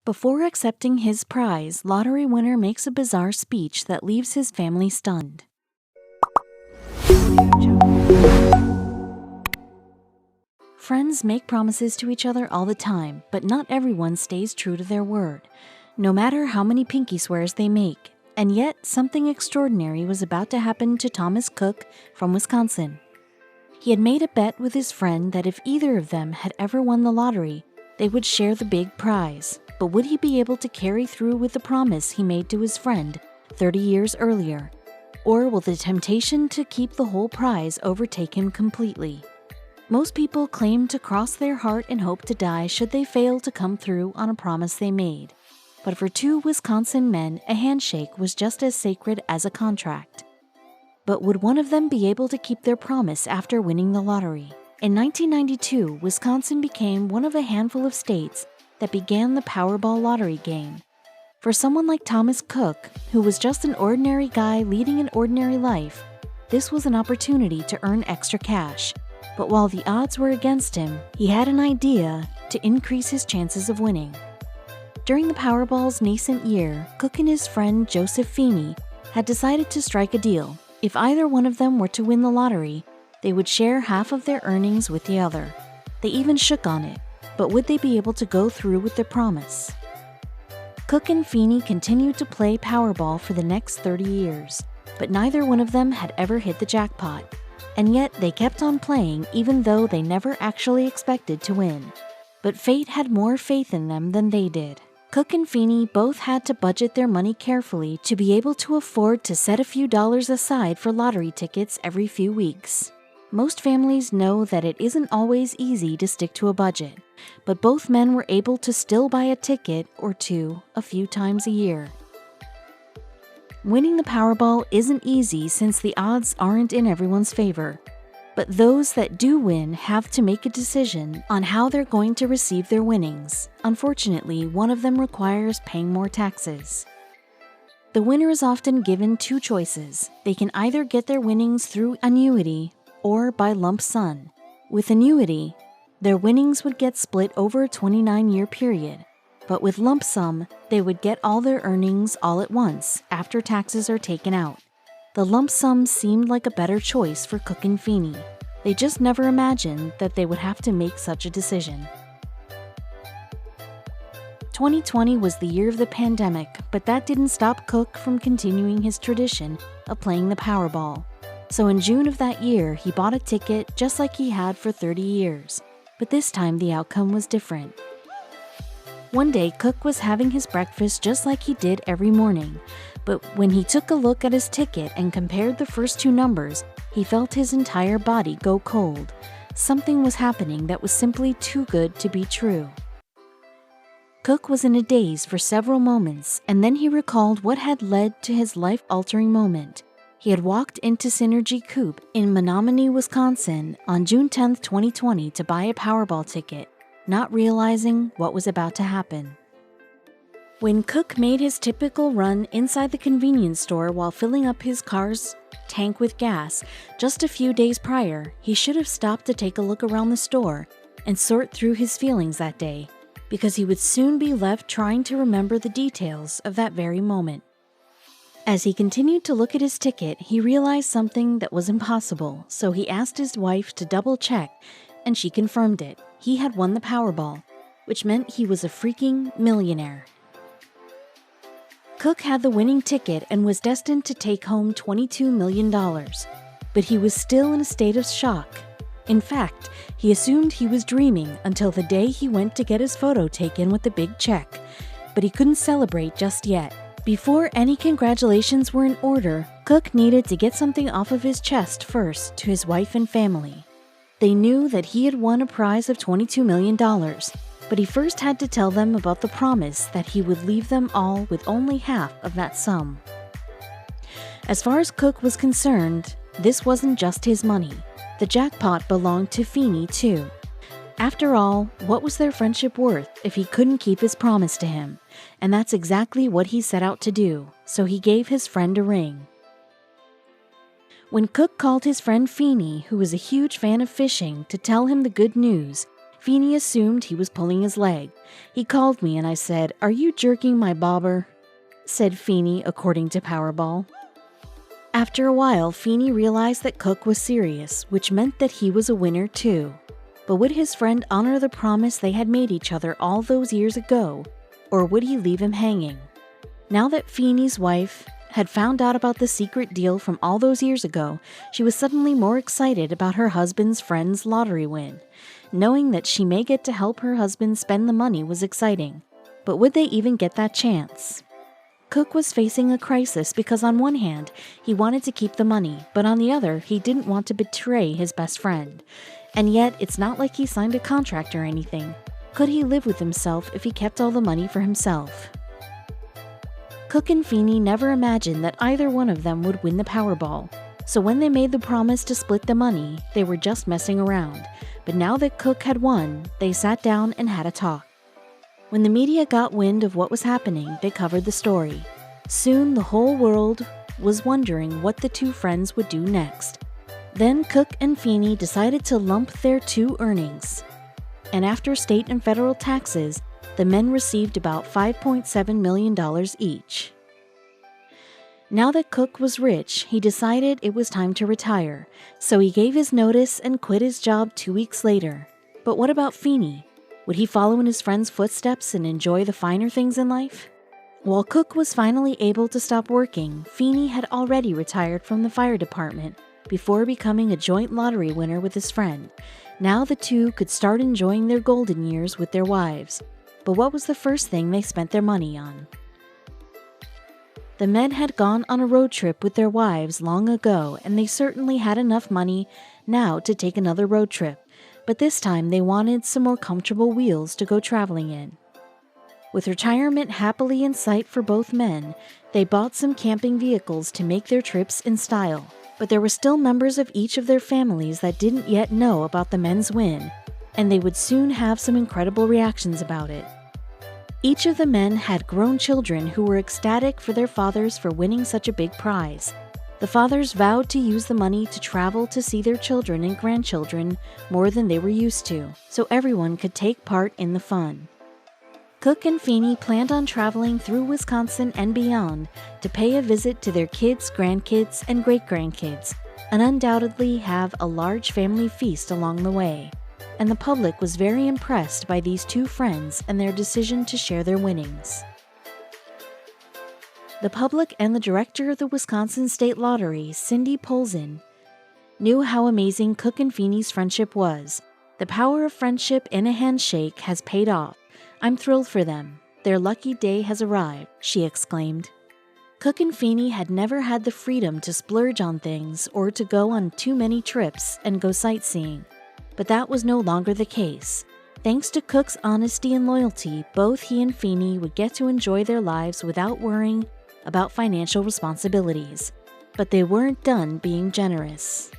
Before accepting his prize, lottery winner makes a bizarre speech that leaves his family stunned. Friends make promises to each other all the time, but not everyone stays true to their word, no matter how many pinky swears they make. And yet, something extraordinary was about to happen to Thomas Cook from Wisconsin. He had made a bet with his friend that if either of them had ever won the lottery, they would share the big prize. But would he be able to carry through with the promise he made to his friend 30 years earlier? Or will the temptation to keep the whole prize overtake him completely? Most people claim to cross their heart and hope to die should they fail to come through on a promise they made. But for two Wisconsin men, a handshake was just as sacred as a contract. But would one of them be able to keep their promise after winning the lottery? In 1992, Wisconsin became one of a handful of states that began the Powerball lottery game. For someone like Thomas Cook, who was just an ordinary guy leading an ordinary life, this was an opportunity to earn extra cash. But while the odds were against him, he had an idea to increase his chances of winning. During the Powerball's nascent year, Cook and his friend Joseph Feeney had decided to strike a deal. If either one of them were to win the lottery, they would share half of their earnings with the other. They even shook on it, but would they be able to go through with their promise? Cook and Feeney continued to play Powerball for the next 30 years, but neither one of them had ever hit the jackpot. And yet they kept on playing even though they never actually expected to win. But fate had more faith in them than they did. Cook and Feeney both had to budget their money carefully to be able to afford to set a few dollars aside for lottery tickets every few weeks. Most families know that it isn't always easy to stick to a budget, but both men were able to still buy a ticket or two a few times a year. Winning the Powerball isn't easy since the odds aren't in everyone's favor. But those that do win have to make a decision on how they're going to receive their winnings. Unfortunately, one of them requires paying more taxes. The winner is often given two choices. They can either get their winnings through annuity or by lump sum. With annuity, their winnings would get split over a 29-year period. But with lump sum, they would get all their earnings all at once after taxes are taken out. The lump sum seemed like a better choice for Cook and Feeney. They just never imagined that they would have to make such a decision. 2020 was the year of the pandemic, but that didn't stop Cook from continuing his tradition of playing the Powerball. So in June of that year, he bought a ticket just like he had for 30 years. But this time the outcome was different. One day, Cook was having his breakfast just like he did every morning, but when he took a look at his ticket and compared the first two numbers, he felt his entire body go cold. Something was happening that was simply too good to be true. Cook was in a daze for several moments, and then he recalled what had led to his life-altering moment. He had walked into Synergy Coop in Menominee, Wisconsin on June 10, 2020 to buy a Powerball ticket, not realizing what was about to happen. When Cook made his typical run inside the convenience store while filling up his car's tank with gas just a few days prior, he should have stopped to take a look around the store and sort through his feelings that day, because he would soon be left trying to remember the details of that very moment. As he continued to look at his ticket, he realized something that was impossible, so he asked his wife to double-check, and she confirmed it. He had won the Powerball, which meant he was a freaking millionaire. Cook had the winning ticket and was destined to take home $22 million, but he was still in a state of shock. In fact, he assumed he was dreaming until the day he went to get his photo taken with the big check, but he couldn't celebrate just yet. Before any congratulations were in order, Cook needed to get something off of his chest first to his wife and family. They knew that he had won a prize of $22 million, but he first had to tell them about the promise that he would leave them all with only half of that sum. As far as Cook was concerned, this wasn't just his money. The jackpot belonged to Feeney, too. After all, what was their friendship worth if he couldn't keep his promise to him? And that's exactly what he set out to do, so he gave his friend a ring. When Cook called his friend Feeney, who was a huge fan of fishing, to tell him the good news, Feeney assumed he was pulling his leg. He called me and I said, "Are you jerking my bobber?" said Feeney, according to Powerball. After a while, Feeney realized that Cook was serious, which meant that he was a winner too. But would his friend honor the promise they had made each other all those years ago, or would he leave him hanging? Now that Feeney's wife had found out about the secret deal from all those years ago, she was suddenly more excited about her husband's friend's lottery win. Knowing that she may get to help her husband spend the money was exciting. But would they even get that chance? Cook was facing a crisis because on one hand, he wanted to keep the money, but on the other, he didn't want to betray his best friend. And yet, it's not like he signed a contract or anything. Could he live with himself if he kept all the money for himself? Cook and Feeney never imagined that either one of them would win the Powerball. So when they made the promise to split the money, they were just messing around. But now that Cook had won, they sat down and had a talk. When the media got wind of what was happening, they covered the story. Soon the whole world was wondering what the two friends would do next. Then Cook and Feeney decided to lump their two earnings. And after state and federal taxes, the men received about $5.7 million each. Now that Cook was rich, he decided it was time to retire, so he gave his notice and quit his job 2 weeks later. But what about Feeney? Would he follow in his friend's footsteps and enjoy the finer things in life? While Cook was finally able to stop working, Feeney had already retired from the fire department before becoming a joint lottery winner with his friend. Now the two could start enjoying their golden years with their wives. But what was the first thing they spent their money on? The men had gone on a road trip with their wives long ago, and they certainly had enough money now to take another road trip. But this time they wanted some more comfortable wheels to go traveling in. With retirement happily in sight for both men, they bought some camping vehicles to make their trips in style. But there were still members of each of their families that didn't yet know about the men's win, and they would soon have some incredible reactions about it. Each of the men had grown children who were ecstatic for their fathers for winning such a big prize. The fathers vowed to use the money to travel to see their children and grandchildren more than they were used to, so everyone could take part in the fun. Cook and Feeney planned on traveling through Wisconsin and beyond to pay a visit to their kids, grandkids, and great-grandkids, and undoubtedly have a large family feast along the way. And the public was very impressed by these two friends and their decision to share their winnings. The public and the director of the Wisconsin State Lottery, Cindy Polzin, knew how amazing Cook and Feeney's friendship was. The power of friendship in a handshake has paid off. I'm thrilled for them. Their lucky day has arrived, she exclaimed. Cook and Feeney had never had the freedom to splurge on things or to go on too many trips and go sightseeing. But that was no longer the case. Thanks to Cook's honesty and loyalty, both he and Feeney would get to enjoy their lives without worrying about financial responsibilities. But they weren't done being generous.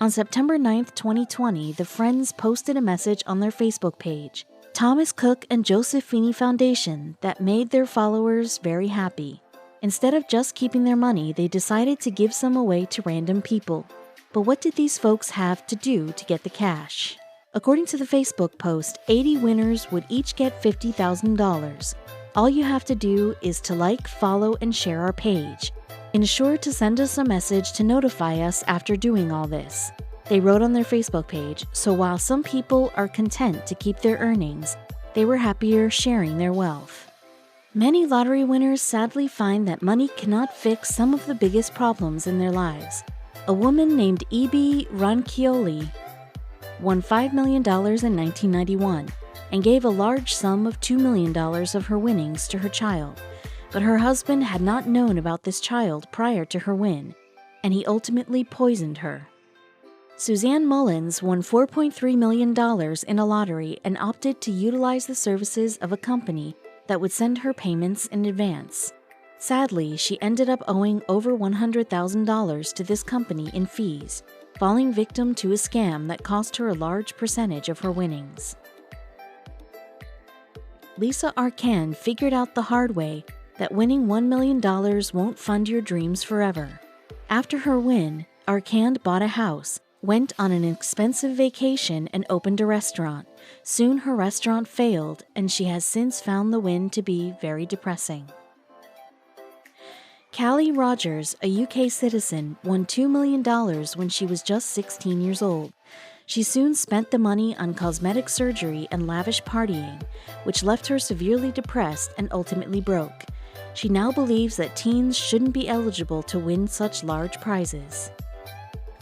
On September 9, 2020, the friends posted a message on their Facebook page, Thomas Cook and Joseph Feeney Foundation, that made their followers very happy. Instead of just keeping their money, they decided to give some away to random people. But what did these folks have to do to get the cash? According to the Facebook post, 80 winners would each get $50,000. All you have to do is to like, follow, and share our page. Ensure to send us a message to notify us after doing all this. They wrote on their Facebook page, so while some people are content to keep their earnings, they were happier sharing their wealth. Many lottery winners sadly find that money cannot fix some of the biggest problems in their lives. A woman named E.B. Ronchioli won $5 million in 1991 and gave a large sum of $2 million of her winnings to her child. But her husband had not known about this child prior to her win, and he ultimately poisoned her. Suzanne Mullins won $4.3 million in a lottery and opted to utilize the services of a company that would send her payments in advance. Sadly, she ended up owing over $100,000 to this company in fees, falling victim to a scam that cost her a large percentage of her winnings. Lisa Arcand figured out the hard way that winning $1 million won't fund your dreams forever. After her win, Arcand bought a house, went on an expensive vacation and opened a restaurant. Soon her restaurant failed, and she has since found the win to be very depressing. Callie Rogers, a UK citizen, won $2 million when she was just 16 years old. She soon spent the money on cosmetic surgery and lavish partying, which left her severely depressed and ultimately broke. She now believes that teens shouldn't be eligible to win such large prizes.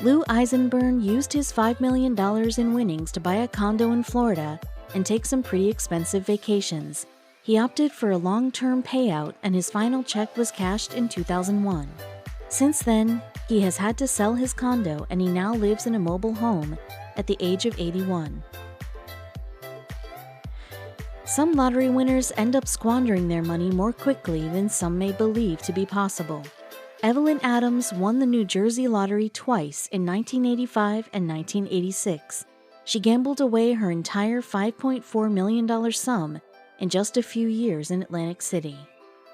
Lou Eisenburn used his $5 million in winnings to buy a condo in Florida and take some pretty expensive vacations. He opted for a long-term payout, and his final check was cashed in 2001. Since then, he has had to sell his condo, and he now lives in a mobile home at the age of 81. Some lottery winners end up squandering their money more quickly than some may believe to be possible. Evelyn Adams won the New Jersey lottery twice in 1985 and 1986. She gambled away her entire $5.4 million sum in just a few years in Atlantic City.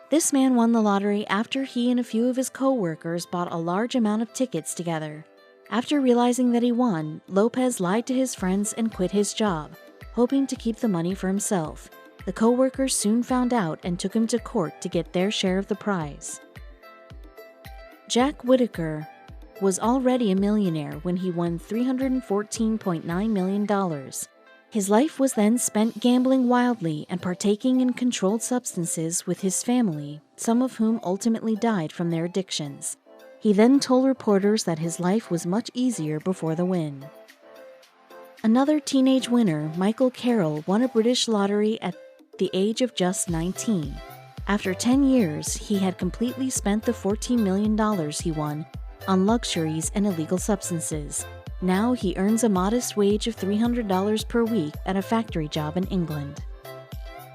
This man won the lottery after he and a few of his co-workers bought a large amount of tickets together. After realizing that he won, Lopez lied to his friends and quit his job, hoping to keep the money for himself. The co-workers soon found out and took him to court to get their share of the prize. Jack Whitaker was already a millionaire when he won $314.9 million. His life was then spent gambling wildly and partaking in controlled substances with his family, some of whom ultimately died from their addictions. He then told reporters that his life was much easier before the win. Another teenage winner, Michael Carroll, won a British lottery at the age of just 19. After 10 years, he had completely spent the $14 million he won on luxuries and illegal substances. Now he earns a modest wage of $300 per week at a factory job in England.